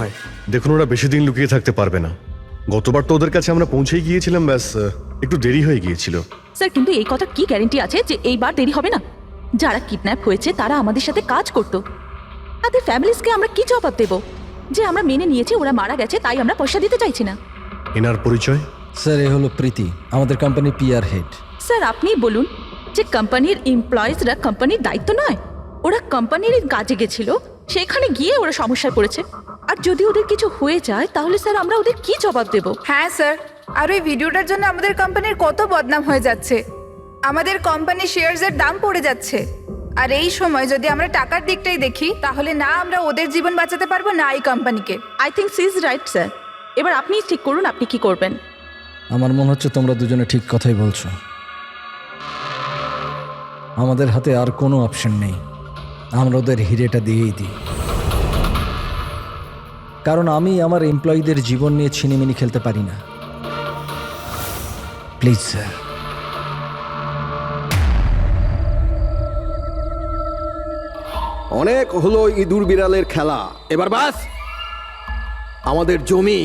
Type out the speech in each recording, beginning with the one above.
হয়। দেখুন, ওরা বেশি দিন লুকিয়ে থাকতে পারবে না। গতবার তো ওদের কাছে আমরা পৌঁছেই গিয়েছিলাম, ব্যাস একটু দেরি হয়ে গিয়েছিল। স্যার, কিন্তু এই কথা কি গ্যারেন্টি আছে যে এইবার দেরি হবে না? যারা কিডন্যাপ হয়েছে তারা আমাদের সাথে কাজ করত। তাদের ফ্যামিলিজকে আমরা কি জবাব দেব যে আমরা মেনে নিয়েছি ওরা মারা গেছে, তাই আমরা পয়সা দিতে চাইছি না? এনার পরিচয়? স্যার, এ হলো প্রীতি, আমাদের কোম্পানির পিআর হেড। স্যার, আপনি বলুন যে কোম্পানির এমপ্লয়িজরা কোম্পানির দায়িত্ব নয়? ওরা কোম্পানির কাজে গেছিল, সেখানে গিয়ে ওরা সমস্যায় পড়েছে। আর যদি ওদের কিছু হয়ে যায় তাহলে স্যার আমরা ওদের কি জবাব দেব? হ্যাঁ স্যার, আর ওই ভিডিওটার জন্য আমাদের কোম্পানির কত বদনাম হয়ে যাচ্ছে। আমাদের কোম্পানির শেয়ারসের দাম পড়ে যাচ্ছে। আর এই সময় যদি আমরা টাকার দিকটাই দেখি, তাহলে না আমরা ওদের জীবন বাঁচাতে পারবো, না এই কোম্পানিকে। I think she is right sir. এবার আপনি ঠিক করুন, আপনি কি করবেন? আমার মনে হচ্ছে তোমরা দুজনে ঠিক কথাই বলছো। আমাদের হাতে আর কোনো অপশন নেই, আমরা ওদের হিরেটা দিয়েই দিই। কারণ আমি আমার এমপ্লয়ীদের জীবন নিয়ে ছিনিমিনি খেলতে পারি না। Please sir. অনেক হলো ইঁদুর বিড়ালের খেলা, এবার বাস। আমাদের জমি,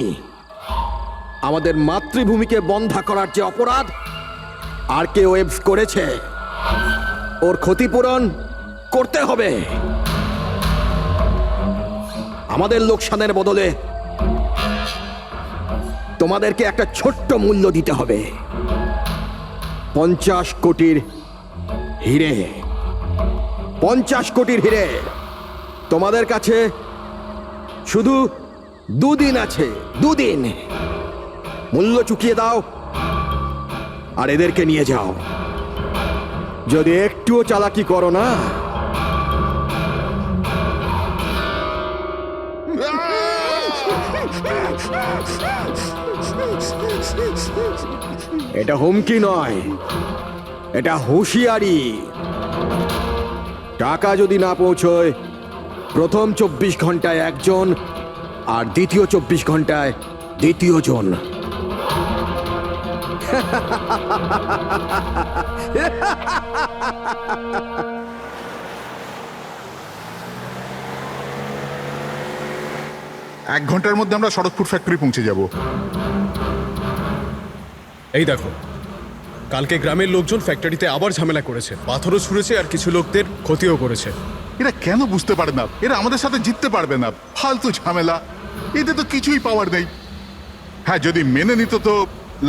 আমাদের মাতৃভূমিকে বন্ধা করার যে অপরাধ আরকেওয়েবস করেছে, ওর ক্ষতিপূরণ করতে হবে। আমাদের লোকসানের বদলে তোমাদেরকে একটা ছোট্ট মূল্য দিতে হবে। 50 কোটির হিরে। 50 কোটির হিরে। তোমাদের কাছে শুধু 2 দিন আছে, 2 দিন। মূল্য চুকিয়ে দাও আর এদেরকে নিয়ে যাও। যদি একটুও চালাকি করো না, এটা হুমকি নয়, এটা হুঁশিয়ারি। টাকা যদি না পৌঁছয়, প্রথম 24 ঘন্টায় একজন আর দ্বিতীয় 24 ঘন্টায় দ্বিতীয় জন। এক ঘন্টার মধ্যে আমরা শরৎপুর ফ্যাক্টরি পৌঁছে যাব। এই দেখো, কালকে গ্রামের লোকজন ফ্যাক্টরিতে আবার ঝামেলা করেছে, পাথরও ছুঁড়েছে আর কিছু লোকদের ক্ষতিও করেছে। এরা কেন বুঝতে পারে না এরা আমাদের সাথে জিততে পারবে না? ফালতু ঝামেলা, এতে তো কিছুই পাওয়ার নেই। হ্যাঁ, যদি মেনে নিত তো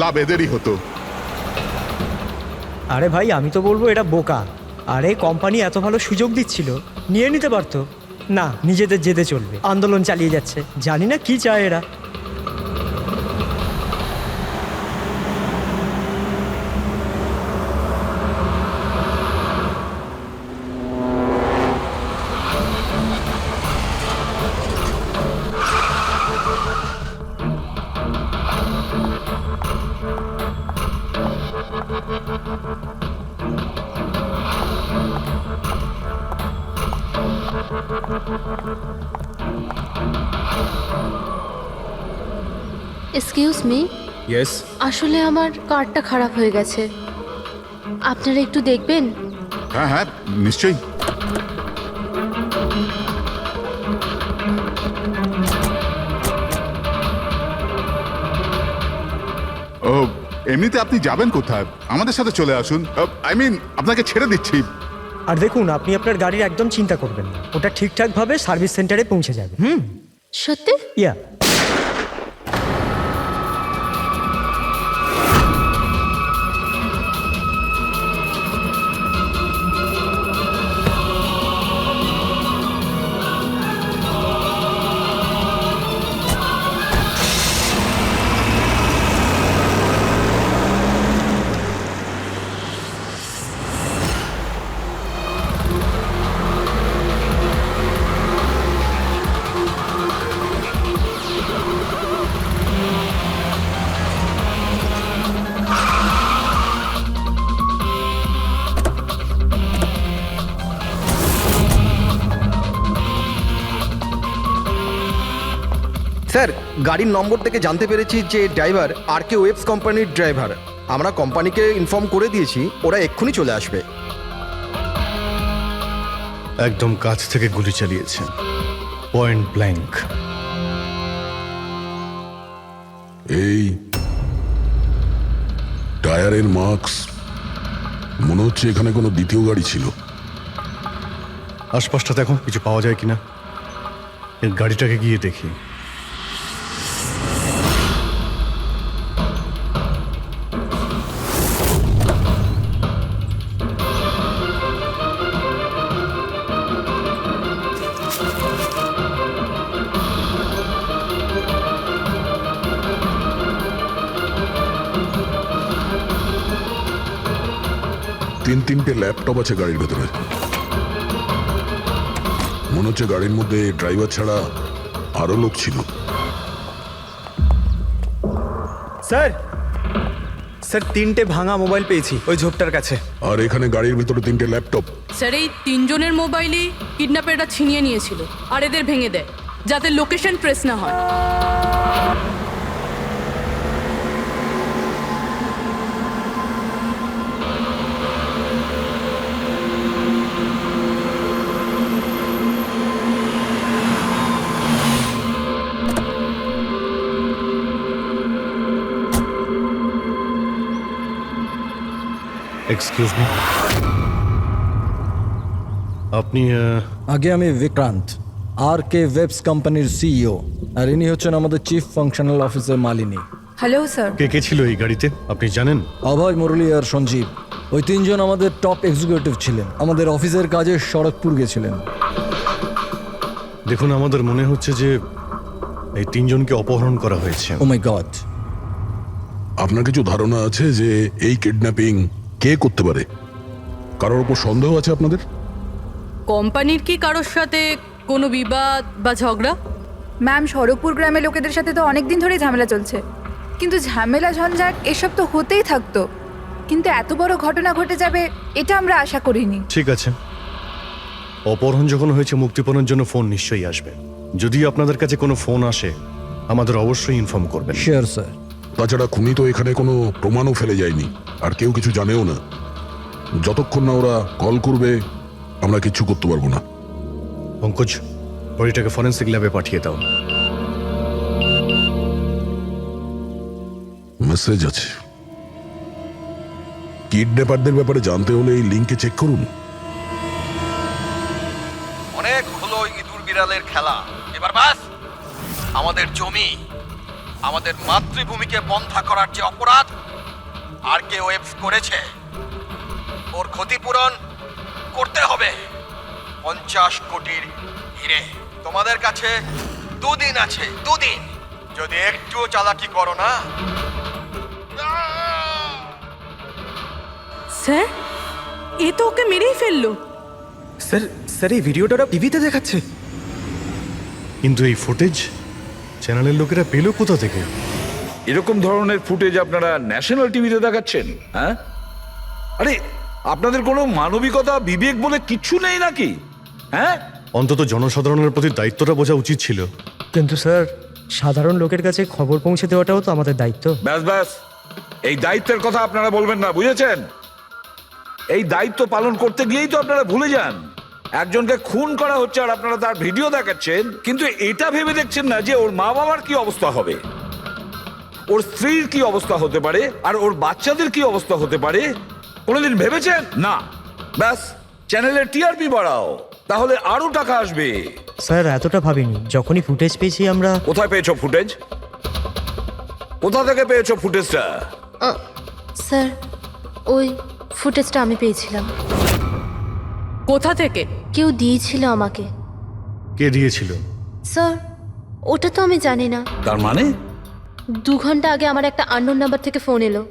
লাভ এদেরই হতো। আরে ভাই, আমি তো বলবো এটা বোকা। আরে কোম্পানি এত ভালো সুযোগ দিচ্ছিল, নিয়ে নিতে পারতো। না, নিজেদের জেদে চলবে, আন্দোলন চালিয়ে যাচ্ছে। জানি না কি চায় এরা। Excuse me, yes. আসলে আমার কার্ডটা খারাপ হয়ে গেছে, আপনারা একটু দেখবেন? হ্যাঁ হ্যাঁ, নিশ্চয়ই। ও, এমনিতে আপনি যাবেন কোথায়? আমাদের সাথে চলে আসুন। আই মিন, আপনাকে ছেড়ে দিচ্ছি। আর দেখুন, আপনি আপনার গাড়ির একদম চিন্তা করবেন না, ওটা ঠিকঠাকভাবে সার্ভিস সেন্টারে পৌঁছে যাবে। সত্যি? ইয়া। স্যার, গাড়ির নম্বর থেকে জানতে পেরেছি যে ড্রাইভার আরকেওয়েবস কোম্পানির ড্রাইভার। আমরা কোম্পানিকে ইনফর্ম করে দিয়েছি, ওরা এক্ষুনি চলে আসবে। একদম কাছ থেকে গুলি চালিয়েছেন, পয়েন্ট ব্ল্যাঙ্ক। এই টায়ারের মার্কস, মনে হচ্ছে এখানে কোনো দ্বিতীয় গাড়ি ছিল। আশপাশটা দেখো কিছু পাওয়া যায় কিনা। এর গাড়িটাকে গিয়ে দেখি। তিনটে ল্যাপটপ আছে গাড়ির ভেতরে। মনে হচ্ছে গাড়ির মধ্যে ড্রাইভার ছাড়া আরো লোক ছিল। স্যার স্যার 3টে ভাঙা মোবাইল পেয়েছি ওই ঝোপটার কাছে। আর এখানে গাড়ির ভেতরে 3টে ল্যাপটপ। স্যার এই 3 জনের মোবাইলই কিডন্যাপাররা ছিনিয়ে নিয়েছিল আর এদের ভেঙে দেয় যাতে লোকেশন ট্রেস না হয়। এক্সকিউজ মি, আপনি আগে আমি বিক্রান্ত, আর কে ওয়েবস কোম্পানির সিইও, আর ইনি হচ্ছেন আমাদের chief functional officer Malini. Hello sir. কে কে ছিল এই গাড়িতে আপনি জানেন? অভয়, মুরলী আর সঞ্জীব, ওই তিনজন আমাদের টপ এক্সিকিউটিভ ছিলেন। আমাদের অফিসের কাজে সড়কপুর গেছিলেন। দেখুন, আমাদের মনে হচ্ছে যে এই তিনজনকে অপহরণ করা হয়েছে। ও মাই গড। আপনার কিছু ধারণা আছে যে এই কিডন্যাপিং কে করতে পারে? কারোর উপর সন্দেহ আছে আপনাদের? কোম্পানির কি কারোর সাথে কোনো বিবাদ বা ঝগড়া? ম্যাম, সড়কপুর গ্রামের লোকেদের সাথে তো অনেক দিন ধরেই ঝামেলা চলছে, কিন্তু ঝামেলা ঝঞ্ঝাট এসব তো হতেই থাকতো, কিন্তু এত বড় ঘটনা ঘটে যাবে এটা আমরা আশা করিনি। ঠিক আছে, অপহরণ যখন হয়েছে মুক্তিপণের জন্য ফোন নিশ্চয়ই আসবে। যদি আপনাদের কাছে কোনো ফোন আসে আমাদের অবশ্যই ইনফর্ম করবেন। Sure sir. তাছাড়া খুনি তো এখানে কোনো প্রমাণও ফেলে যায়নি, আর কেউ কিছু জানেও না। যতক্ষণ না ওরা কল করবে আমরা কিচ্ছু করতে পারবো না। পঙ্কজ, বডিটাকে ফরেন্সিক ল্যাবে পাঠিয়ে দাও। মেসেজ আছে। কিডন্যাপারদের ব্যাপারে জানতে হলে এই লিঙ্কে চেক করুন। অনেক হলো ইঁদুর বিড়ালের খেলা, এবার বাস। আমাদের জমি, আমাদের মাতৃভূমিকে বন্ধা করার যে অপরাধ আর কে ওয়েবস করেছে, ওর ক্ষতিপূরণ করতে হবে 50 কোটির হিরে। তোমাদের কাছে 2 দিন আছে, 2 দিন। যদি একটুও চালাকি করো না। স্যার, এ তো ওকে মেরেই ফেললো। স্যার স্যার এই ভিডিওটা ওরা টিভিতে দেখাচ্ছে। কিন্তু এই ফুটেজ চ্যানেলের লোকেরা পেল কোথা থেকে? এরকম ধরনের ফুটেজ আপনারা ন্যাশনাল টিভিতে দেখাচ্ছেন? হ্যাঁ, আরে আপনাদের কোনো মানবিকতা বিবেক বলে কিচ্ছু নেই নাকি? হ্যাঁ, অন্তত জনসাধারণের প্রতি দায়িত্বটা বোঝা উচিত ছিল। কিন্তু স্যার, সাধারণ লোকের কাছে খবর পৌঁছে দেওয়াটাও তো আমাদের দায়িত্ব। ব্যাস ব্যাস, এই দায়িত্বের কথা আপনারা বলবেন না, বুঝেছেন? এই দায়িত্ব পালন করতে গিয়েই তো আপনারা ভুলে যান। একজনকে খুন করা হচ্ছে আর আপনারা তার ভিডিও দেখাচ্ছেন, কিন্তু এটা ভেবে দেখছেন না যে ওর মা বাবার কি অবস্থা হবে, ওর স্ত্রীর কি অবস্থা হতে পারে, আর ওর বাচ্চাদের কি অবস্থা হতে পারে। কোনোদিন ভেবেছেন? না। ব্যাস, চ্যানেলের টিআরপি বাড়াও, তাহলে আরো টাকা আসবে। স্যার, এতটা ভাবিনি। যখনই ফুটেজ পেয়েছি আমরা। কোথায় পেয়েছো ফুটেজ? কোথা থেকে পেয়েছো ফুটেজটা? স্যার, ওই ফুটেজটা আমি পেয়েছিলাম। কোথা থেকে? কেউ দিয়েছিল আমাকে। কে দিয়েছিল? স্যার, ওটা তো আমি জানি না। তার মানে? 2 ঘন্টা আগে আমার একটা আননোন নাম্বার থেকে ফোন এলো।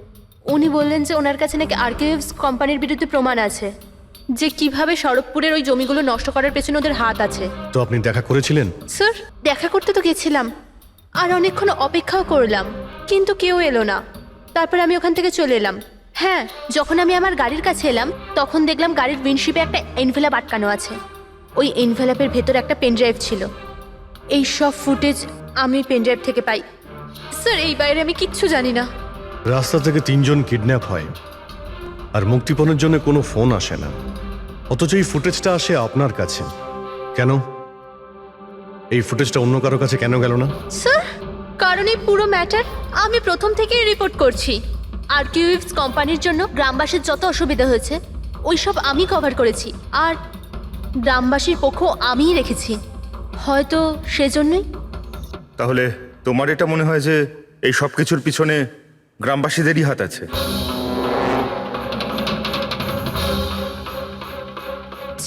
উনি বললেন যে ওনার কাছে নাকি আরকেএভস কোম্পানির বিরুদ্ধে প্রমাণ আছে, যে কিভাবে সড়কপুরের ওই জমিগুলো নষ্ট করার পেছনে ওদের হাত আছে। তো আপনি দেখা করেছিলেন? স্যার, দেখা করতে তো গেছিলাম, আর অনেকক্ষণ অপেক্ষাও করলাম, কিন্তু কেউ এলো না। তারপর আমি ওখান থেকে চলে এলাম। হ্যাঁ, যখন আমি আমার গাড়ির কাছে এলাম তখন দেখলাম গাড়ির উইন্ডশিপে একটা এনভেলাপ আটকানো আছে। ওই এনভেলাপের ভেতর একটা পেনড্রাইভ ছিল। এই সব ফুটেজ আমি পেনড্রাইভ থেকে পাই। স্যার, এই বাইরে আমি কিচ্ছু জানি না। রাস্তা থেকে 3 জন কিডন্যাপ হয় আর মুক্তিপণের জন্য কোনো ফোন আসে না, অথচ এই ফুটেজটা আসে আপনার কাছে। কেন এই ফুটেজটা অন্য কারো কাছে কেন গেল না? স্যার, কারণ এই পুরো ম্যাটার আমি প্রথম থেকেই রিপোর্ট করছি। আর কিউইভস কোম্পানির জন্য গ্রামবাসীর যত অসুবিধা হয়েছে ওইসব আমি কভার করেছি, আর গ্রামবাসীর পক্ষ আমিই রেখেছি। হয়তো সেজন্যই। তাহলে তোমার এটা মনে হয় যে এই সব কিছুর পিছনে গ্রামবাসীদেরই হাত আছে?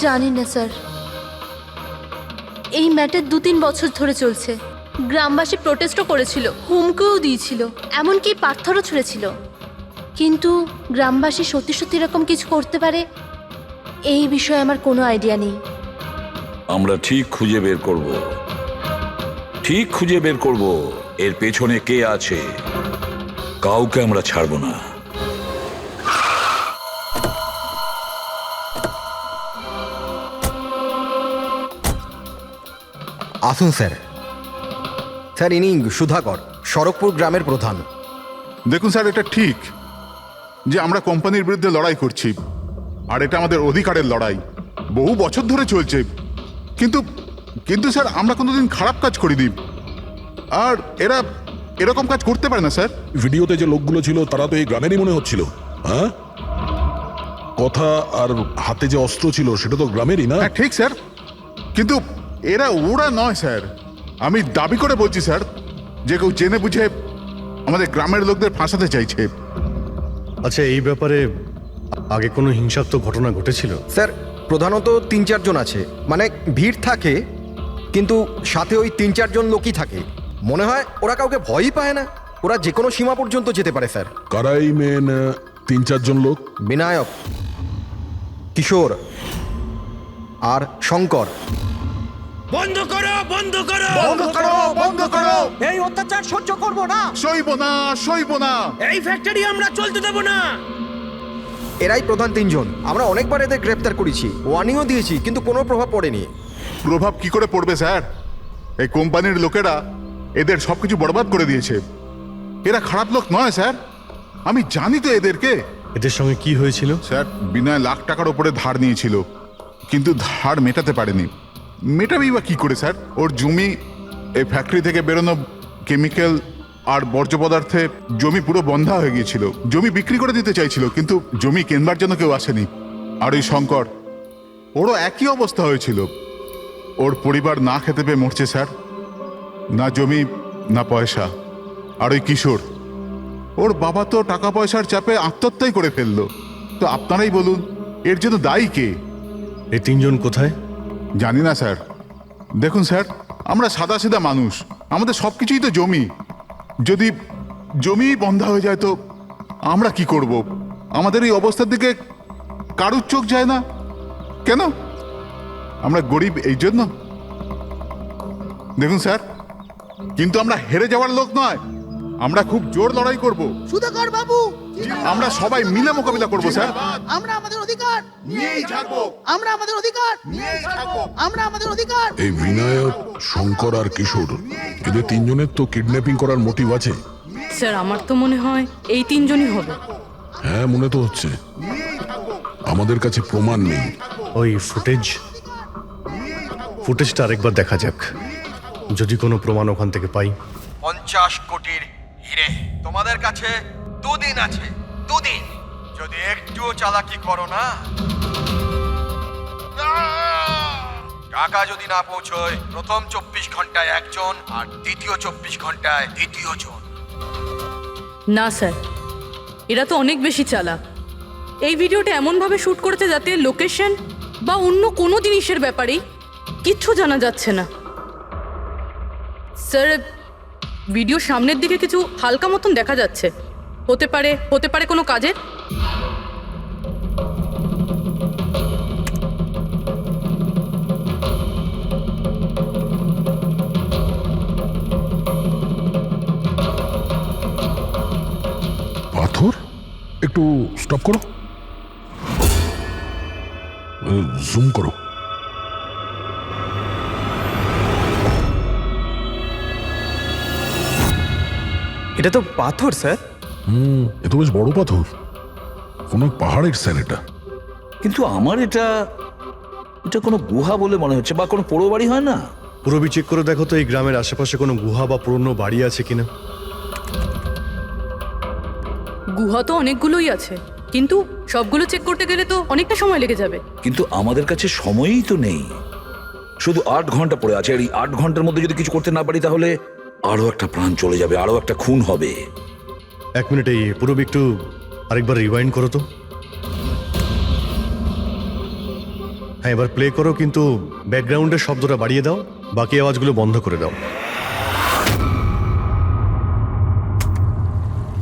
জানি না স্যার, এই ম্যাটার 2-3 বছর ধরে চলছে। গ্রামবাসী প্রোটেস্টও করেছিল, হুমকিও দিয়েছিল, এমনকি পাথরও ছুঁড়েছিল। কিন্তু গ্রামবাসী সত্যি সত্যি এরকম কিছু করতে পারে এই বিষয়ে আমার কোনো আইডিয়া নেই। আমরা ঠিক খুঁজে বের করব, ঠিক খুঁজে বের করব এর পেছনে কে আছে। কাউকে আমরা ছাড়বো না। আসুন স্যার। স্যার, ইনি সুধাকর, শরৎপুর গ্রামের প্রধান। দেখুন স্যার, এটা ঠিক যে আমরা কোম্পানির বিরুদ্ধে লড়াই করছি, আর এটা আমাদের অধিকারের লড়াই, বহু বছর ধরে চলছে। কিন্তু কিন্তু স্যার, আমরা কোনোদিন খারাপ কাজ করিনি, আর এরা এরকম কাজ করতে পারে না স্যার। ভিডিওতে যে লোকগুলো ছিল তারা তো এই গ্রামেরই মনে হচ্ছিল। হ্যাঁ, কথা আর হাতে যে অস্ত্র ছিল সেটা তো গ্রামেরই না? হ্যাঁ ঠিক স্যার, কিন্তু ওরা নয় স্যার। আমি দাবি করে বলছি স্যার যে কেউ জেনে বুঝে আমাদের গ্রামের লোকদের ফাঁসাতে চাইছে। আচ্ছা, এই ব্যাপারে আগে কোনো হিংসাত্মক ঘটনা ঘটেছিল? স্যার, প্রধানত 3-4 জন আছে, মানে ভিড় থাকে কিন্তু সাথে ওই 3-4 জন লোকই থাকে। মনে হয় ওরা কাউকে ভয়ই পায় না, ওরা যে কোনো সীমা পর্যন্ত যেতে পারে স্যার। কারাই মেন 3-4 জন লোক? বিনায়ক, কিশোর আর শঙ্কর। বন্ধ করো, বন্ধ করো, বন্ধ করো, বন্ধ করো! এই অত্যাচার সহ্য করব না, সইব না, সইব না! এই ফ্যাক্টরি আমরা চলতে দেব না। এরাই প্রধান 3 জন। আমরা অনেকবার এদের গ্রেপ্তার করেছি, ওয়ার্নিংও দিয়েছি, কিন্তু কোনো প্রভাব পড়েনি। প্রভাব কি করে পড়বে স্যার? এই কোম্পানির লোকেরা এদের সবকিছু বরবাদ করে দিয়েছে। এরা খারাপ লোক নয় স্যার, আমি জানি তো এদেরকে। এদের সঙ্গে কি হয়েছিল? স্যার, বিনয় লাখ টাকার উপরে ধার নিয়েছিল, কিন্তু ধার মেটাতে পারেনি। মেটাবেই বা কি করে স্যার? ওর জমি, এই ফ্যাক্টরি থেকে বেরোনো কেমিক্যাল আর বর্জ্য পদার্থে জমি পুরো বন্ধা হয়ে গিয়েছিল। জমি বিক্রি করে দিতে চাইছিল, কিন্তু জমি কেনবার জন্য কেউ আসেনি। আর ওই শঙ্কর, ওরও একই অবস্থা হয়েছিল। ওর পরিবার না খেতে পেয়ে মরছে স্যার, না জমি না পয়সা। আর ওই কিশোর, ওর বাবা তো টাকা পয়সার চাপে আত্মহত্যাই করে ফেললো। তো আপনারাই বলুন, এর জন্য দায়ী কে? এই 3 জন কোথায়? জানি না স্যার। দেখুন স্যার, আমরা সাদাসিধা মানুষ, আমাদের সব কিছুই তো জমি। যদি জমি বন্ধ হয়ে যায় তো আমরা কি করব? আমাদের এই অবস্থার দিকে কারুর চোখ যায় না কেন? আমরা গরিব এই জন্য? দেখুন স্যার, কিন্তু আমরা হেরে যাওয়ার লোক নয়, আমরা খুব জোর লড়াই করব। সুধাকর বাবু, আমরা সবাই মিলে মোকাবিলা করব স্যার। আমরা আমাদের অধিকার নিয়েই ছাড়বো, আমরা আমাদের অধিকার নিয়েই ছাড়বো। আমরা আমাদের অধিকার। এই বিনায়ক, শঙ্কর আর কিশোর, এদের 3 জনের তো কিডন্যাপিং করার মোটিভ আছে। স্যার, আমার তো মনে হয় এই 3 জনই হবে। হ্যাঁ, মনে তো হচ্ছে। আমাদের কাছে প্রমাণ নেই। ওই ফুটেজটা আরেকবার দেখা যাক, যদি কোনো প্রমাণ ওখান থেকে পাই। 50 কোটির হিরে তোমাদের কাছে 2 দিন আছে, 2 দিন। যদি একটুও চালাকি করো না, টাকা যদি না পৌঁছয়, প্রথম 24 ঘন্টায় একজন আর দ্বিতীয় 24 ঘন্টায় দ্বিতীয় জন। না স্যার, এরা তো অনেক বেশি চালাক। এই ভিডিওটা এমনভাবে শ্যুট করেছে যাতে লোকেশন বা অন্য কোনো জিনিসের ব্যাপারেই কিচ্ছু জানা যাচ্ছে না। স্যার, ভিডিও সামনের দিকে কিছু হালকা মতন দেখা যাচ্ছে, হতে পারে কোনো কাজের। পাথর, একটু স্টপ করো, জুম করো। এটা তো পাথর স্যার। এ তো বেশ বড় পাথর, কোনো পাহাড়ের স্যার এটা। কিন্তু আমার এটা কোনো গুহা বলে মনে হচ্ছে, বা কোনো পোড়ো বাড়ি হয় না। পুরবি চেক করে দেখো তো এই গ্রামের আশেপাশে কোনো গুহা বা পুরনো বাড়ি আছে কিনা। গুহা তো অনেকগুলোই আছে, কিন্তু সবগুলো চেক করতে গেলে তো অনেকটা সময় লেগে যাবে। কিন্তু আমাদের কাছে সময়ই তো নেই, শুধু 8 ঘন্টা পড়ে আছে। আর এই 8 ঘন্টার মধ্যে যদি কিছু করতে না পারি তাহলে আরো একটা প্রাণ চলে যাবে, আরো একটা খুন হবে। 1 মিনিট, এই পুরবি একটু আরেকবার রিওয়াইন্ড করো তো। হ্যাঁ, এবার প্লে করো, কিন্তু ব্যাকগ্রাউন্ডের শব্দটা বাড়িয়ে দাও, বাকি আওয়াজগুলো বন্ধ করে দাও।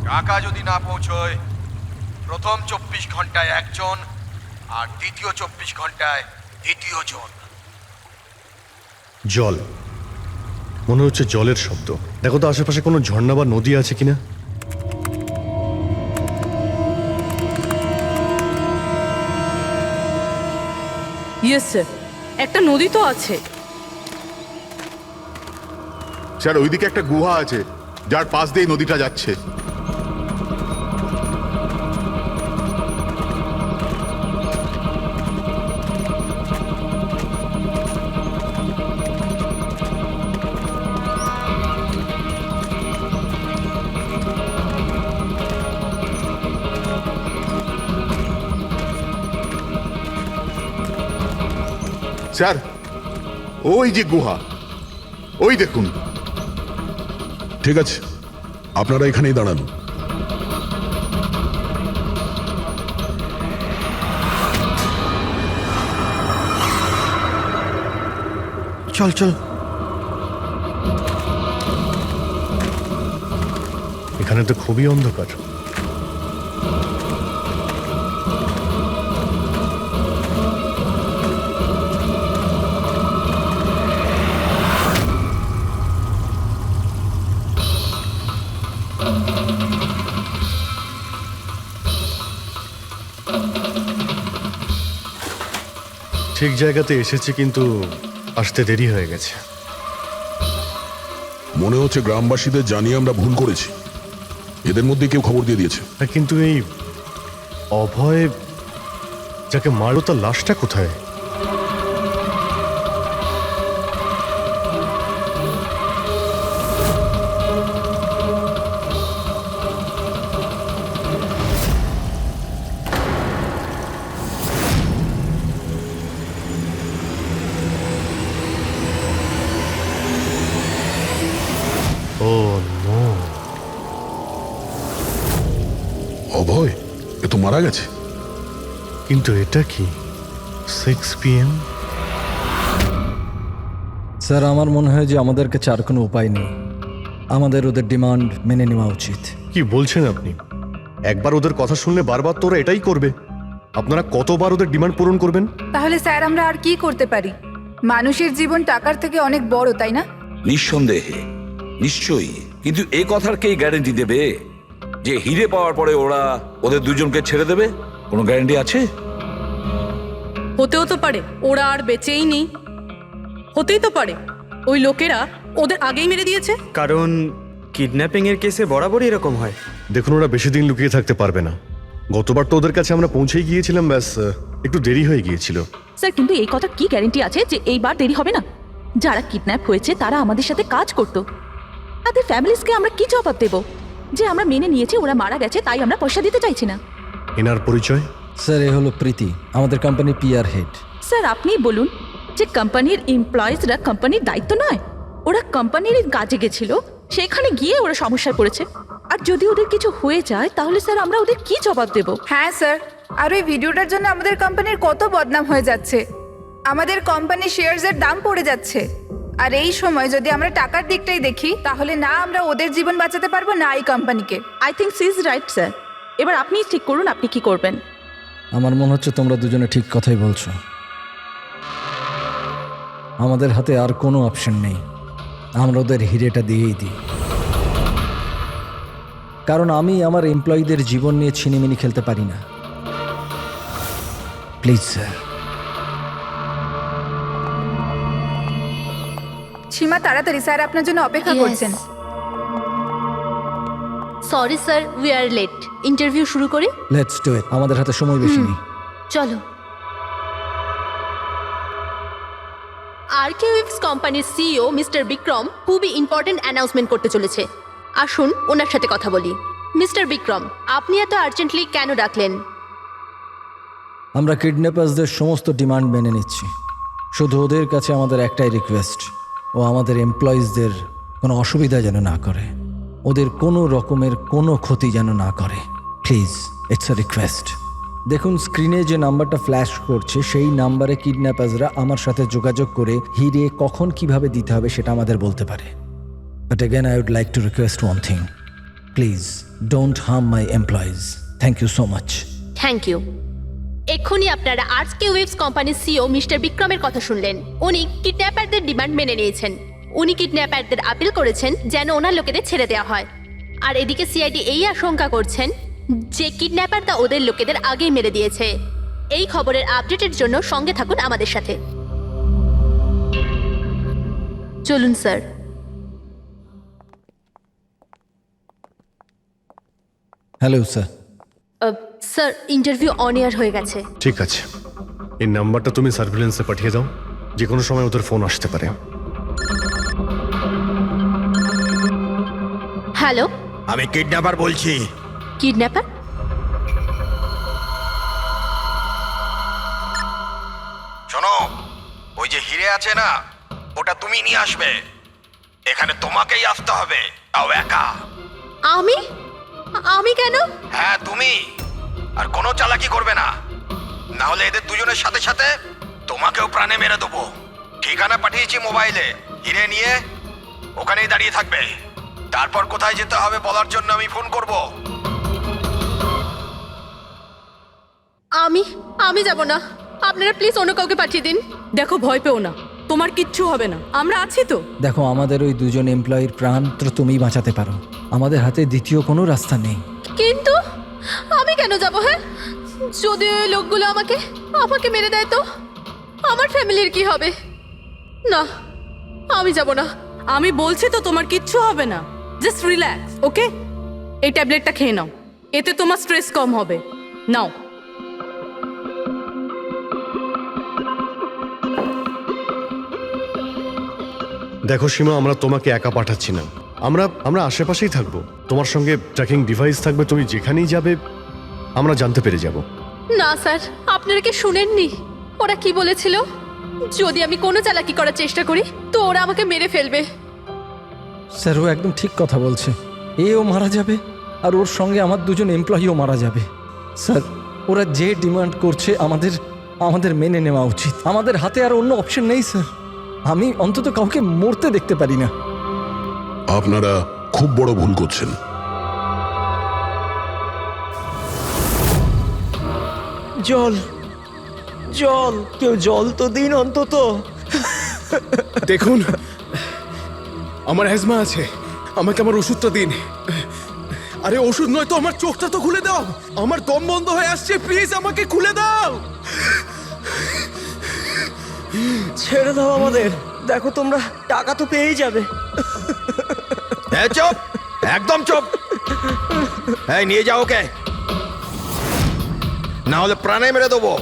টাকা যদি না পৌঁছয়, প্রথম 24 ঘন্টায় একজন আর দ্বিতীয় 24 ঘন্টায় দ্বিতীয় জন। জল, মনে হচ্ছে জলের শব্দ। দেখো তো আশেপাশে কোনো ঝর্ণা বা নদী আছে কিনা। ইয়েস স্যার, একটা নদী তো আছে। স্যার ওইদিকে একটা গুহা আছে যার পাশ দিয়ে নদীটা যাচ্ছে। স্যার ওই যে গুহা, ওই দেখুন। ঠিক আছে, আপনারা এখানেই দাঁড়ান। চল চল। এখানে তো খুবই অন্ধকার। ঠিক জায়গাতে এসেছি, কিন্তু আসতে দেরি হয়ে গেছে। মনে হচ্ছে গ্রামবাসীদের জানিয়ে আমরা ভুল করেছি। এদের মধ্যে কেউ খবর দিয়ে দিয়েছে। কিন্তু এই অভয় যাকে মারলো তার লাশটা কোথায়? ও নো, অভয় এ তো মারা গেছে। কিন্তু এটা কি 6 PM? স্যার, আমার মনে হয় যে আমাদের কাছে আর কোনো উপায় নেই। আমাদের ওদের ডিমান্ড মেনে নেওয়া উচিত। কি বলছেন আপনি? একবার ওদের কথা শুনলে বারবার তো ওরা এটাই করবে। আপনারা কতবার ওদের ডিমান্ড পূরণ করবেন? তাহলে স্যার আমরা আর কি করতে পারি? মানুষের জীবন টাকার থেকে অনেক বড়, তাই না? নিঃসন্দেহে, নিশ্চয়ই। কিন্তু এই কথার কে গ্যারেন্টি দেবে যে হিরে পাওয়ার পরে ওরা ওদের দুজনকে ছেড়ে দেবে? কোনো গ্যারেন্টি আছে? হতেও তো পারে ওরা আর বেঁচেই নেই, হতেই তো পারে ওই লোকেরা ওদের আগেই মেরে দিয়েছে। কারণ কিডন্যাপিং এর কেসে বরাবরই এরকম হয়। দেখুন, ওরা বেশি দিন লুকিয়ে থাকতে পারবে না। গতবার তো ওদের কাছে আমরা পৌঁছেই গিয়েছিলাম, ব্যাস একটু দেরি হয়ে গিয়েছিল। স্যার, কিন্তু এই কথা কি গ্যারেন্টি আছে যে এইবার দেরি হবে না? যারা কিডন্যাপ হয়েছে তারা আমাদের সাথে কাজ করতো। তাদের ফ্যামিলিজকে আমরা কি জবাব দেব যে আমরা মেনে নিয়েছি ওরা মারা গেছে, তাই আমরা পয়সা দিতে চাইছি না? এনার পরিচয়? স্যার, এ হলো প্রীতি, আমাদের কোম্পানির PR হেড। স্যার, আপনি বলুন যে কোম্পানির এমপ্লয়িজরা কোম্পানির দায়িত্ব নয়। ওরা কোম্পানির কাজে গেছিল, সেখানে গিয়ে ওরা সমস্যায় পড়েছে। আর যদি ওদের কিছু হয়ে যায় তাহলে স্যার আমরা ওদের কি জবাব দেব? হ্যাঁ স্যার, আর ওই ভিডিওটার জন্য আমাদের কোম্পানির কত বদনাম হয়ে যাচ্ছে। আমাদের কোম্পানির শেয়ারসের দাম পড়ে যাচ্ছে। আর এই সময় যদি আমরা টাকার দিকটাই দেখি, তাহলে না আমরা ওদের জীবন বাঁচাতে পারবো, না এই কোম্পানিকে। I think she is right sir. এবার আপনি ঠিক করুন আপনি কি করবেন। আমার মনে হচ্ছে তোমরা দুজনে ঠিক কথাই বলছো। আমাদের হাতে আর কোনো অপশন নেই, আমরা ওদের হিরেটা দিয়েই দিই। কারণ আমি আমার এমপ্লয়ীদের জীবন নিয়ে ছিনিমিনি খেলতে পারি না। Please sir. সীমা, তাড়াতাড়ি, স্যার আপনার জন্য অপেক্ষা করছেন। Sorry sir, we are late. Interview শুরু করি। লেটস ডু ইট, আমাদের হাতে সময় বেশি নেই। চলো। আরকে ওয়েবস কোম্পানির সিইও মিস্টার বিক্রম খুবই ইম্পর্টেন্ট অ্যানাউন্সমেন্ট করতে চলেছে। আসুন ওনার সাথে কথা বলি। মিস্টার বিক্রম, আপনি এত আর্জেন্টলি কেন ডাকলেন? আমরা কিডন্যাপার্সদের সমস্ত ডিমান্ড মেনে নিচ্ছি। শুধু ওদের কাছে আমাদের একটাই রিকোয়েস্ট, ও আমাদের এমপ্লয়িজদের কোনো অসুবিধা যেন না করে, ওদের কোনো রকমের কোনো ক্ষতি যেন না করে। Please, it's a request. দেখুন স্ক্রিনে যে নাম্বারটা ফ্ল্যাশ করছে সেই নাম্বারে কিডন্যাপার্সরা আমার সাথে যোগাযোগ করে হিরে কখন কিভাবে দিতে হবে সেটা আমাদের বলতে পারে। But again I would like to request one thing, please don't harm my employees. Thank you so much. Thank you. এক্ষুনি আপনারা আরকে ওয়েবস কোম্পানির সিইও মিস্টার বিক্রমের কথা শুনলেন। উনি কিডন্যাপারদের ডিমান্ড মেনে নিয়েছেন। উনি কিডন্যাপারদের আপিল করেছেন যেন ওনার লোকেদের ছেড়ে দেওয়া হয়। আর এদিকে সিআইডি এই আশঙ্কা করছেন যে কিডন্যাপাররা ওদের লোকেদের আগেই মেরে দিয়েছে। এই খবরের আপডেটের জন্য সঙ্গে থাকুন আমাদের সাথে। চলুন sir. Hello sir. Sir, interview on air হয়ে গেছে। ঠিক আছে, এই নাম্বারটা তুমি সার্ভিলেন্সে পাঠিয়ে দাও, যে কোনো সময় ওদের ফোন আসতে পারে। হ্যালো, আমি কিডন্যাপার বলছি। কিডন্যাপার? শোনো, ওই যে হিরে আছে না, ওটা তুমি নিয়ে আসবে। এখানে তোমাকেই আসতে হবে, তাও একা। আমি? আমি কেন? হ্যাঁ তুমি, আর কোনো চালাকি করবে না, না হলে এদের দুজনের সাথে সাথে তোমাকেও প্রাণে মেরে দেবো। ঠিকানা পাঠিয়েছি মোবাইলে, হিরে নিয়ে ওখানেই দাঁড়িয়ে থাকবে। তারপর কোথায় যেতে হবে বলার জন্য আমি ফোন করব। আমি যাব না। আপনারা প্লিজ অন্য কাউকে পাঠিয়ে দিন। দেখো, ভয় পেও না, তোমার কিচ্ছু হবে না, আমরা আছি তো। দেখো, আমাদের ওই দুজন এমপ্লয়ির প্রাণ তো তুমিই বাঁচাতে পারো, আমাদের হাতে দ্বিতীয় কোনো রাস্তা নেই। কিন্তু আমি কেন যাব? হ্যাঁ, যদি ওই লোকগুলো আমাকে মেরে দেয় তো আমার ফ্যামিলির কি হবে? না, আমি যাব না। আমি বলছি তো তোমার কিচ্ছু হবে না, জাস্ট রিল্যাক্স, ওকে? এই ট্যাবলেটটা খেয়ে নাও, এতে তোমার স্ট্রেস কম হবে। নাও। দেখো সীমা, আমরা তোমাকে একা পাঠাচ্ছি না, আমরা আশেপাশেই থাকবো, তোমার সঙ্গে ট্র্যাকিং ডিভাইস থাকবে, তুমি যেখানেই যাবে আমরা জানতে পেরে যাব। না স্যার, আপনারা কি শুনেননি ওরা কি বলেছিল? যদি আমি কোনো চালাকি করার চেষ্টা করি তো ওরা আমাকে মেরে ফেলবে। স্যার, ও একদম ঠিক কথা বলছে। এও মারা যাবে আর ওর সঙ্গে আমার দুজন এমপ্লয়িও মারা যাবে। স্যার, ওরা যে ডিমান্ড করছে আমাদের মেনে নেওয়া উচিত। আমাদের হাতে আর অন্য অপশন নেই স্যার। আমি অন্তত কাউকে মরতে দেখতে পারি না। আপনারা খুব বড় ভুল করছেন। জল, কেউ জল তো দিন অন্তত। দেখুন, আমার অ্যাজমা আছে, আমাকে আমার ওষুধটা দিন। আরে ওষুধ নয় তো, আমার চোখটা তো খুলে দাও, আমার দম বন্ধ হয়ে আসছে, প্লিজ আমাকে খুলে দাও। ছেড়ে দাও আমাদের, দেখো তোমরা টাকা তো পেয়েই যাবে। চুপ, একদম চুপ। এই নিয়ে যাও ওকে, না হলে প্রাণে মেরে দেবো।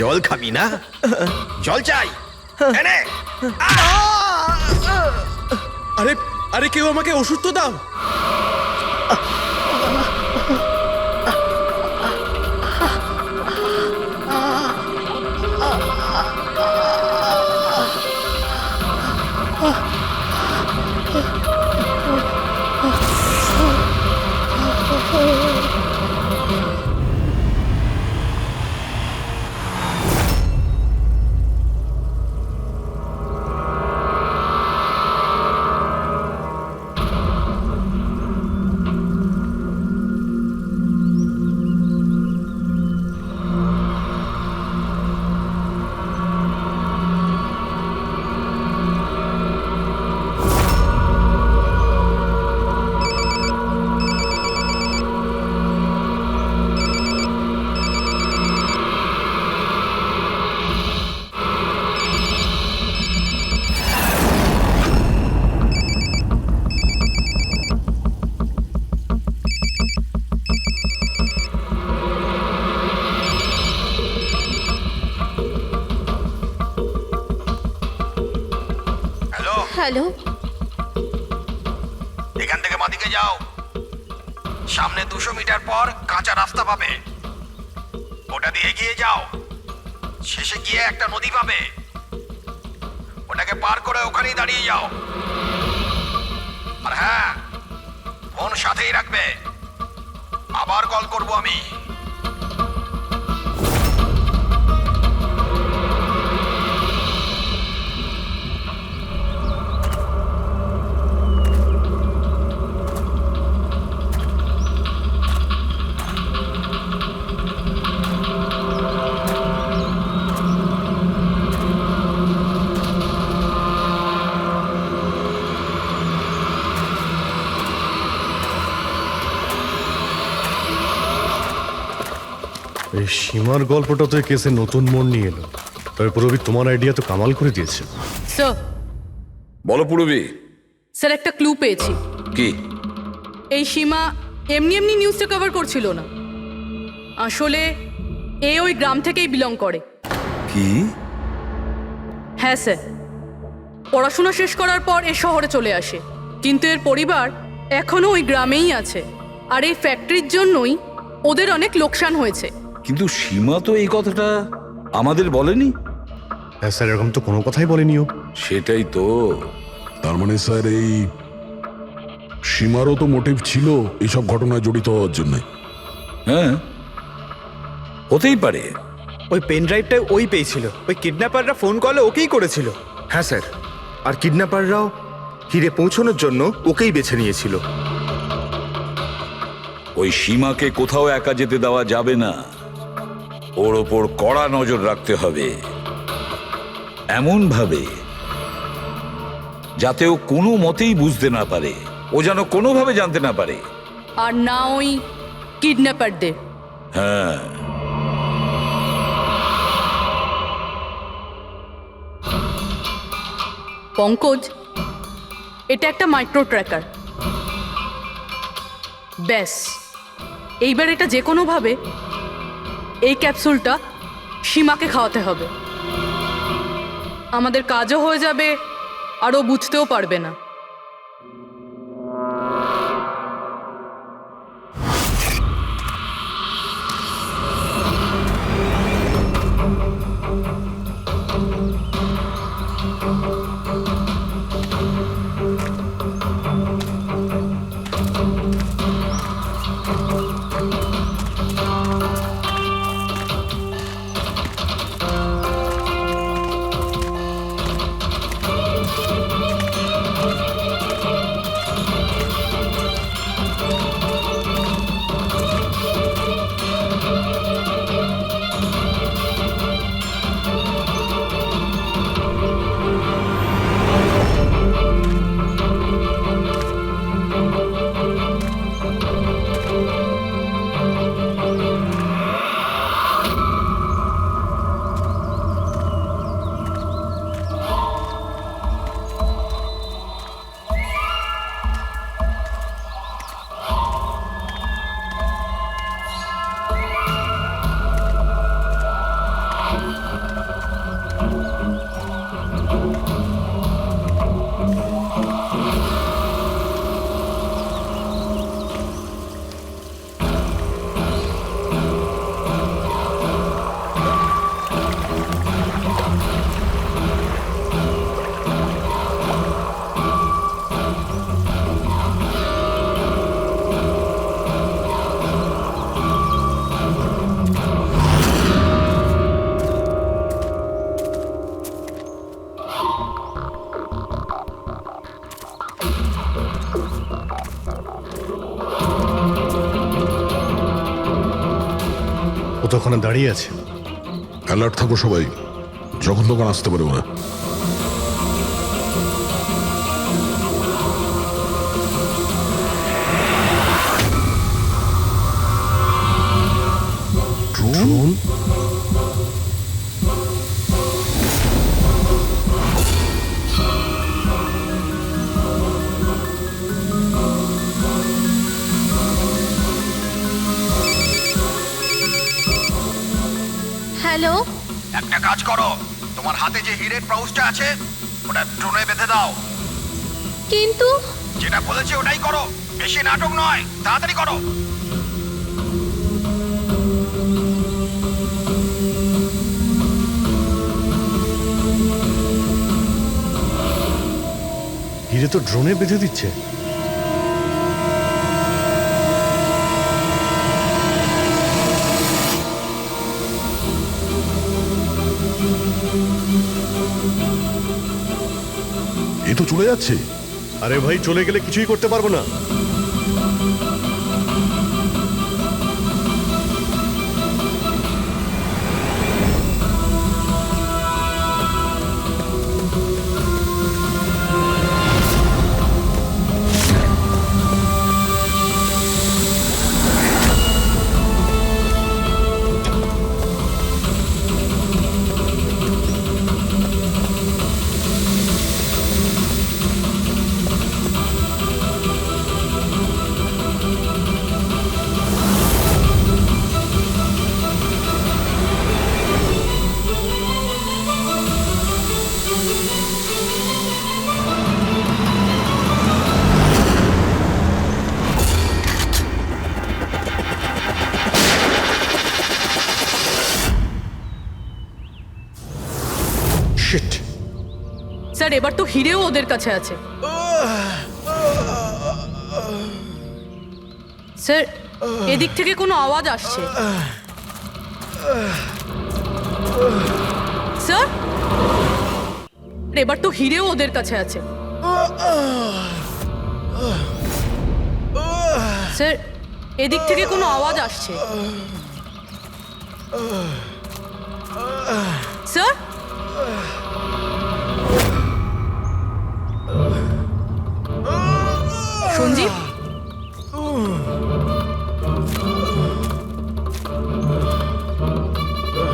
জল খাবি না? জল চাই, এনে। আরে কেউ আমাকে ওষুধ তো দাও। হ্যালো। এখান থেকে বাদিকে যাও, সামনে 200 মিটার পর কাঁচা রাস্তা পাবে, ওটা দিয়ে এগিয়ে যাও, শেষে গিয়ে একটা নদী পাবে, ওটাকে পার করে ওখানেই দাঁড়িয়ে যাও। আর হ্যাঁ, ফোন সাথেই রাখবে, আবার কল করব আমি। এই সীমার গল্পটা তো এই কেসে নতুন মোড় নিয়ে এলো। তবে পুরবি, তোমার আইডিয়া তো কামাল করে দিয়েছে। স্যার, বলো পুরবি। স্যার একটা ক্লু পেয়েছি। কি? এই সীমা এমনি এমনি নিউজটা কভার করছিল না, আসলে এ ওই গ্রাম থেকেই বিলং করে। কি? হ্যাঁ স্যার, পড়াশোনা শেষ করার পর এ শহরে চলে আসে, কিন্তু এর পরিবার এখনো ওই গ্রামেই আছে। আর এই ফ্যাক্টরির জন্যই ওদের অনেক লোকসান হয়েছে। কিন্তু সীমা তো এই কথাটা আমাদের বলেনি। হ্যাঁ স্যার, এরকম তো কোনো কথাই বলেনি ও। সেটাই তো। তার মানে স্যার এই সীমারও তো মোটিভ ছিল এইসব ঘটনায় জড়িত হওয়ার জন্য। হ্যাঁ, হতেই পারে। ওই পেন ড্রাইভটা ওই পেয়েছিল, ওই কিডন্যাপাররা ফোন কলে ওকেই করেছিল। হ্যাঁ স্যার, আর কিডন্যাপাররাও হিরে পৌঁছানোর জন্য ওকেই বেছে নিয়েছিল। ওই সীমাকে কোথাও একা যেতে দেওয়া যাবে না, ওর ওপর কড়া নজর রাখতে হবে, এমন ভাবে যাতে ও কোনো মতেই বুঝতে না পারে, ও যেন কোনোভাবে জানতে না পারে। আর না ওই কিডন্যাপারদের। হ্যাঁ, পঙ্কজ, এটা একটা মাইক্রো ট্র্যাকার। ব্যাস, এইবার এটা যে কোনোভাবে এই ক্যাপসুলটা সীমাকে খাওয়াতে হবে। আমাদের কাজও হয়ে যাবে, আর ও বুঝতেও পারবে না। ও তো ওখানে দাঁড়িয়ে আছে। অ্যালার্ট থাকো সবাই, যখন তখন আসতে পারে ওরা। ড্রোন? হ্যালো। একটা কাজ করো, তোমার হাতে যে হিরের পাউচটা আছে ওটা ড্রোনে বেঁধে দাও, কিন্তু যেটা বলেছি ওটাই করো, বেশি নাটক নয়, তাড়াতাড়ি করো। হিরে তো ড্রোনে বেঁধে দিচ্ছে। এ তো চলে যাচ্ছে। আরে ভাই, চলে গেলে কিছুই করতে পারবো না। শিট। স্যার এবার তো হিরেও ওদের কাছে আছে। স্যার এদিক থেকে কোনো আওয়াজ আসছে। স্যার এবার তো হিরেও ওদের কাছে আছে। স্যার এদিক থেকে কোনো আওয়াজ আসছে। স্যার সঞ্জীব,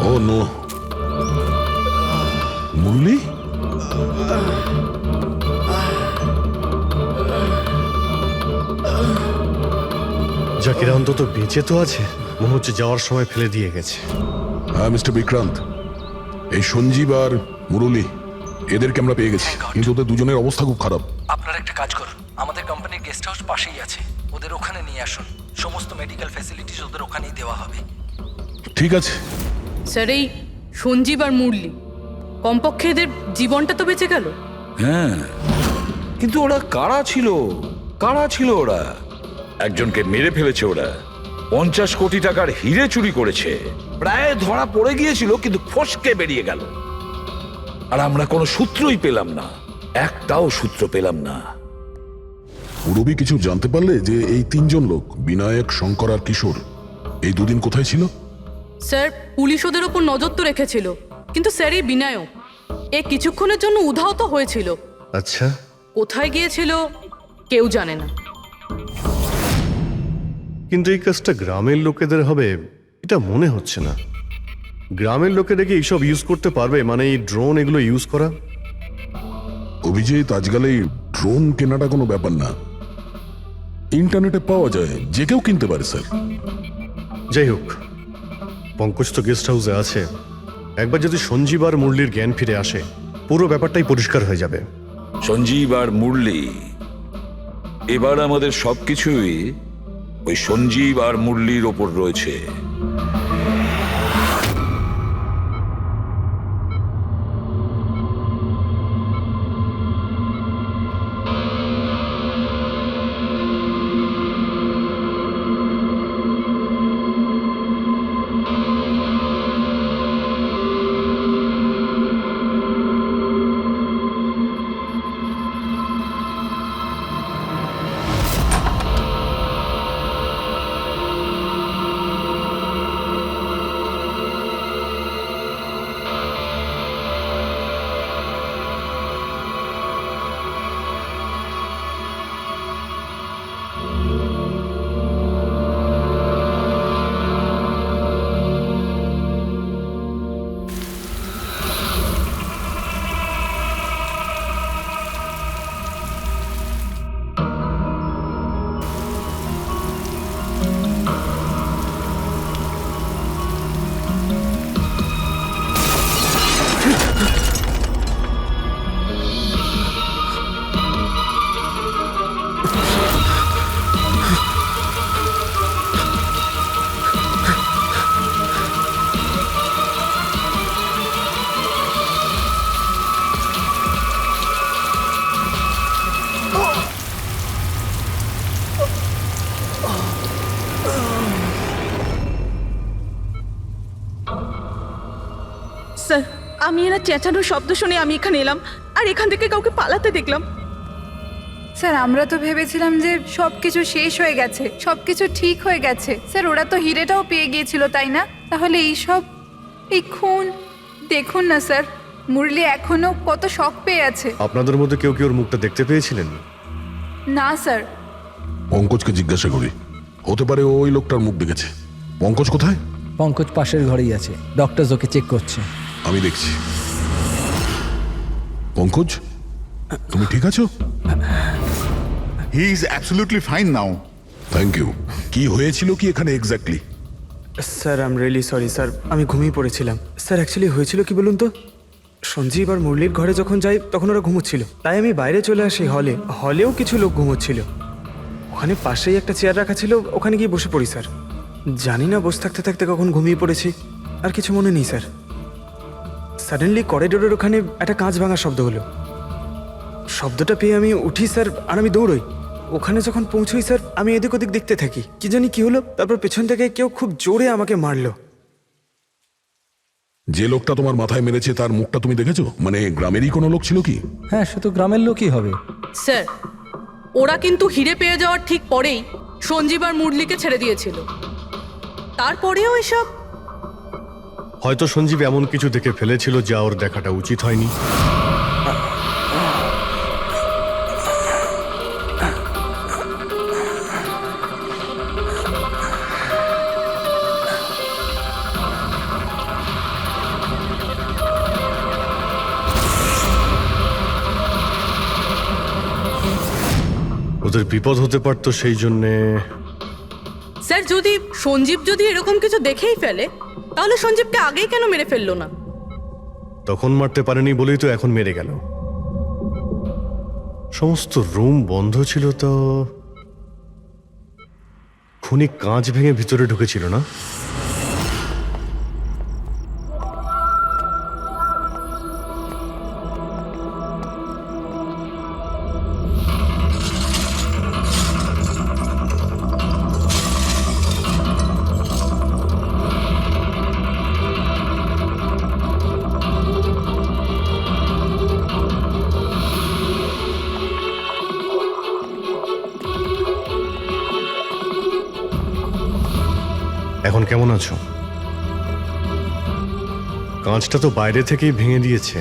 ও নো, মুরলি? জাকিরা অন্তত বেঁচে তো আছে, মনে হচ্ছে যাওয়ার সময় ফেলে দিয়ে গেছে। হ্যাঁ মিস্টার বিক্রান্ত, এই সঞ্জীব আর মুরলি এদেরকে আমরা পেয়ে গেছি, কিন্তু ওদের দুজনের অবস্থা খুব খারাপ। আপনারা একটা কাজ করুন, আমাদের কোম্পানির গেস্ট হাউস পাশেই আছে, ওদের ওখানে নিয়ে আসুন। সমস্ত মেডিকেল ফ্যাসিলিটিস ওদের ওখানেই দেওয়া হবে। ঠিক আছে। স্যার এই সঞ্জীব আর মুরলি, কমপক্ষে এদের জীবনটা তো বেঁচে গেল। হ্যাঁ, কিন্তু ওরা কারা ছিল? কারা ছিল ওরা? একজনকে মেরে ফেলেছে ওরা, 50 কোটি টাকার হিরে চুরি করেছে, প্রায় ধরা পড়ে গিয়েছিল কিন্তু ফসকে বেরিয়ে গেল। আর আমরা কোনো সূত্রই পেলাম না, একটাও সূত্র পেলাম না। রবি কিছু জানতে পারলে যে এই তিনজন লোক, বিনায়ক, শঙ্কর আর কিশোর, এই দুদিন কোথায় ছিল? স্যার পুলিশ ওদের ওপর নজর তো রেখেছিল, কিন্তু স্যার এই বিনায়ক এ কিছুক্ষণের জন্য উধাও তো হয়েছিল। আচ্ছা, কোথায় গিয়েছিল কেউ জানে না। কিন্তু এই কাজটা গ্রামের লোকেদের হবে এটা মনে হচ্ছে না। গ্রামের লোকেরা কি এইসব ইউজ করতে পারবে, মানে এই ড্রোন এগুলো ইউজ করা? অভিজিৎ, আজকাল এই ড্রোন কেনাটা কোনো ব্যাপার না, ইন্টারনেটে পাওয়া যায়, যে কেউ কিনতে পারে স্যার। যাই হোক, পঙ্কজ তো গেস্ট হাউসে আছে, একবার যদি সঞ্জীব আর মুরলির জ্ঞান ফিরে আসে পুরো ব্যাপারটাই পরিষ্কার হয়ে যাবে। সঞ্জীব আর মুরলি, এবার আমাদের সবকিছুই ওই সঞ্জীব আর মুরলির ওপর রয়েছে। আমি এরা চেঁচানোর শব্দ শুনে আমি এখানে এলাম আর এখান থেকে কাউকে পালাতে দেখলাম। স্যার আমরা তো ভেবেছিলাম যে সব কিছু শেষ হয়ে গেছে, সব কিছু ঠিক হয়ে গেছে। স্যার ওরা তো হিরেটাও পেয়ে গিয়েছিল, তাই না? তাহলে এই খুন দেখুন না স্যার, মুরলি এখনো কত শক পেয়ে আছে। আপনাদের মধ্যে কেউ কি ওর মুখটা দেখতে পেয়েছিলেন? না স্যার। পঙ্কজকে জিজ্ঞাসা করি, হতে পারে ও ওই লোকটার মুখ দেখেছে। পঙ্কজ কোথায়? পঙ্কজ পাশের ঘরেই আছে, ডক্টর ওকে চেক করছে। আমি দেখছি। পঙ্কজ, তুমি ঠিক আছো? He is absolutely fine now. Thank you. কি হয়েছিল কি এখানে exactly? Sir I am really sorry sir, আমি ঘুমিয়ে পড়েছিলাম। স্যার অ্যাকচুয়ালি হয়েছিল কি বলুন তো, সঞ্জীব আর মুরলির ঘরে যখন যাই তখন ওরা ঘুমোচ্ছিল, তাই আমি বাইরে চলে আসি হলেও কিছু লোক ঘুমোচ্ছিল। ওখানে পাশেই একটা চেয়ার রাখা ছিল, ওখানে গিয়ে বসে পড়ি স্যার। জানি না বসে থাকতে থাকতে কখন ঘুমিয়ে পড়েছি, আর কিছু মনে নেই স্যার। সাডেনলি করিডোরের ওখানে একটা কাঁচ ভাঙার শব্দ হলো। শব্দটা পেয়ে আমি উঠি স্যার, আর আমি দৌড়ই। ওখানে যখন পৌঁছই স্যার, আমি এদিক ওদিক দেখতে থাকি, কি জানি কি হলো। তারপর পেছন থেকে কেউ খুব জোরে আমাকে মারলো। যে লোকটা তোমার মাথায় মেরেছে তার মুখটা তুমি দেখেছো? মানে গ্রামেরই কোনো লোক ছিল কি? হ্যাঁ, সে তো গ্রামের লোকই হবে। স্যার ওরা কিন্তু হিরে পেয়ে যাওয়ার ঠিক পরেই সঞ্জীব আর মুরলিকে ছেড়ে দিয়েছিল। তারপরেও এসব। হয়তো সঞ্জীব এমন কিছু দেখে ফেলেছিল যা ওর দেখাটা উচিত হয়নি। ওদের বিপদ হতে পারতো, সেই জন্যে। স্যার সঞ্জীব যদি এরকম কিছু দেখেই ফেলে, তাহলে সঞ্জীবকে আগেই কেন মেরে ফেললো না? তখন মারতে পারেনি বলেই তো এখন মেরে গেল। সমস্ত রুম বন্ধ ছিল, তো খুনি কাঁচ ভেঙে ভিতরে ঢুকেছিল না? এখন কেমন আছো? কাঁচটা তো বাইরে থেকেই ভেঙে দিয়েছে।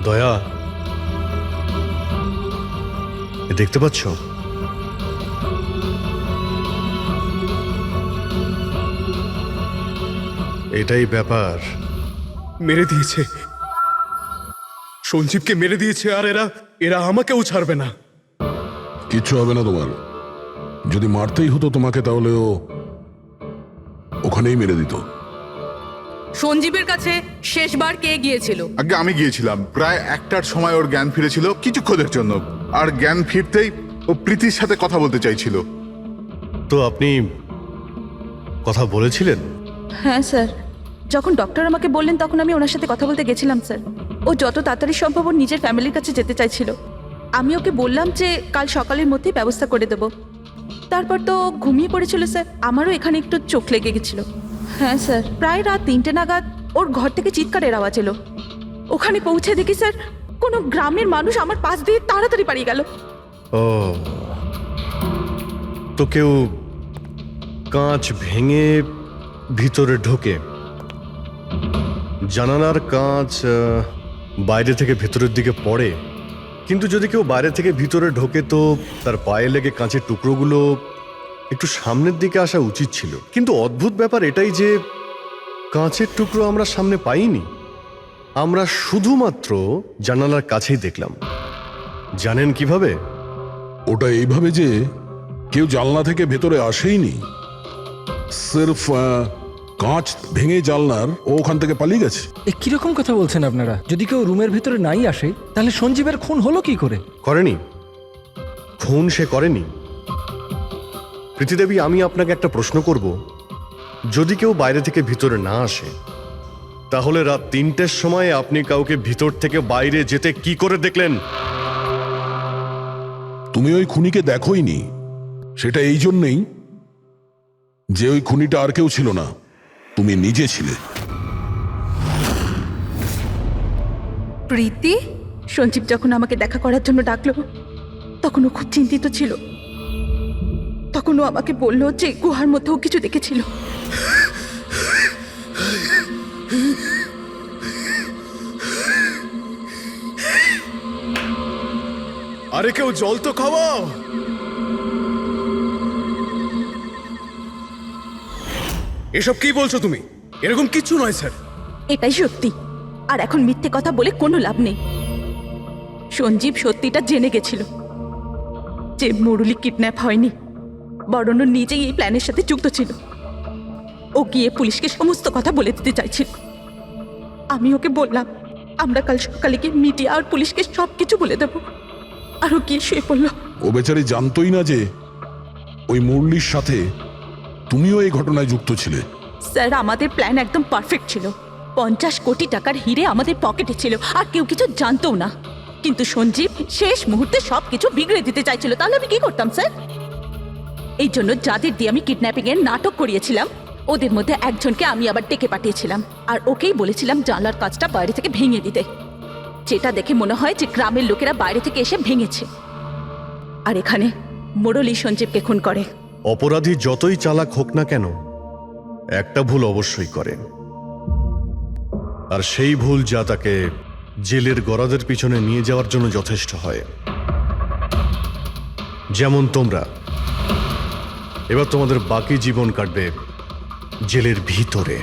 দয়া, এ দেখতে পাচ্ছ? এটাই ব্যাপার। মেরে দিয়েছে, সঞ্জীবকে মেরে দিয়েছে, আর এরা আমাকেও ছাড়বে না। কিচ্ছু হবে না তোমার। যদি মারতেই হতো তোমাকে, তাহলে ও ওখানেই মেরে দিত। সঞ্জীবের কাছে শেষবার কে গিয়েছিল? আগে আমি গিয়েছিলাম, প্রায় 1টার সময় ওর জ্ঞান ফিরেছিল কিছুক্ষণের জন্য, আর জ্ঞান ফিরতেই ও প্রীতির সাথে কথা বলতে চাইছিল। তো আপনি কথা বলেছিলেন? হ্যাঁ স্যার, যখন ডক্টর আমাকে বললেন তখন আমি ওনার সাথে কথা বলতে গেছিলাম স্যার। ও যত তাড়াতাড়ি সম্ভব ওর নিজের ফ্যামিলির কাছে যেতে চাইছিল। আমি ওকে বললাম যে কাল সকালের মধ্যেই ব্যবস্থা করে দেবো। তারপর তো ও ঘুমিয়ে পড়েছিল স্যার। আমারও এখানে একটু চোখ লেগে গেছিল। হ্যাঁ স্যার, প্রায় রাত 3টে নাগাদ ওর ঘর থেকে চিৎকারের আওয়াজ এলো। ওখানে পৌঁছে দেখি স্যার, কোনো গ্রামের মানুষ আমার পাশ দিয়ে তাড়াতাড়ি পালিয়ে গেল। ও, তো কেউ কাঁচ ভেঙে ভিতরে ঢোকে, জানালার কাঁচ বাইরে থেকে ভেতরের দিকে পড়ে, কিন্তু যদি কেউ বাইরে থেকে ভিতরে ঢোকে তো তার পায়ে লেগে কাঁচের টুকরোগুলো একটু সামনের দিকে আসা উচিত ছিল। কিন্তু অদ্ভুত ব্যাপার এটাই যে কাঁচের টুকরো আমরা সামনে পাইনি, আমরা শুধুমাত্র জানালার কাছেই দেখলাম। জানেন কিভাবে? ওটা এইভাবে যে কেউ জানলা থেকে ভেতরে আসেইনি, সির্ফ কাঁচ ভেঙে জানলার ও ওখান থেকে পালিয়ে গেছে। এ কিরকম কথা বলছেন আপনারা? যদি কেউ রুমের ভেতরে নাই আসে, তাহলে সঞ্জীবের খুন হলো কি করে? করেনি, খুন সে করেনি। প্রীতিদেবী, আমি আপনাকে একটা প্রশ্ন করব। যদি কেউ বাইরে থেকে ভিতরে না আসে, তাহলে রাত 3টের সময় আপনি কাউকে ভিতর থেকে বাইরে যেতে কি করে দেখলেন? তুমি ওই খুনিকে দেখোইনি, সেটা এই জন্যেই যে ওই খুনিটা আর কেউ ছিল না, তুমি নিজে ছিলে। প্রীতি? সঞ্জীব যখন আমাকে দেখা করার জন্য ডাকলো তখন ও খুব চিন্তিত ছিল। তখন ও আমাকে বলল যে গুহার মধ্যেও কিছু দেখেছিল। আরে কেউ জল তো খাওয়াও। এসব কি বলছো তুমি? এরকম কিচ্ছু নয় স্যার। এটাই সত্যি, আর এখন মিথ্যে কথা বলে কোনো লাভ নেই। সঞ্জীব সত্যিটা জেনে গেছিল যে মুরলি কিডন্যাপ হয়নি, বরং ও নিজেই এই প্ল্যানের সাথে যুক্ত ছিল। ও গিয়ে পুলিশকে সমস্ত কথা বলে দিতে চাইছিল। আমি ওকে বললাম আমরা কাল সকালে গিয়ে মিডিয়া আর পুলিশকে সব কিছু বলে দেব, আর ও গিয়ে শুয়ে পড়ল। ও বেচারি জানতোই না যে ওই মুরলির সাথে তুমিও এই ঘটনায় যুক্ত ছিলে। স্যার, আমাদের প্ল্যান একদম পারফেক্ট ছিল। 50 কোটি টাকার হিরে আমাদের পকেটে ছিল, আর কেউ কিছু জানতও না। কিন্তু সঞ্জীব শেষ মুহূর্তে সবকিছু বিগড়ে দিতে চাইছিল। তাহলে আমি কি করতাম স্যার? এই জন্য যাদের দিয়ে আমি কিডন্যাপিং এর নাটক করিয়েছিলাম, ওদের মধ্যে একজনকে আমি আবার ডেকে পাঠিয়েছিলাম, আর ওকেই বলেছিলাম জানলার কাজটা বাইরে থেকে ভেঙে দিতে, যেটা দেখে মনে হয় যে গ্রামের লোকেরা বাইরে থেকে এসে ভেঙেছে। আর এখানে মুরলি সঞ্জীবকে খুন করে। অপরাধী যতই চালাক হোক না কেন, একটা ভুল অবশ্যই করে, আর সেই ভুল যা তাকে জেলের গরাদের পিছনে নিয়ে যাওয়ার জন্য যথেষ্ট হয়। যেমন তোমরা এবার তোমাদের বাকি জীবন কাটবে জেলের ভিতরে।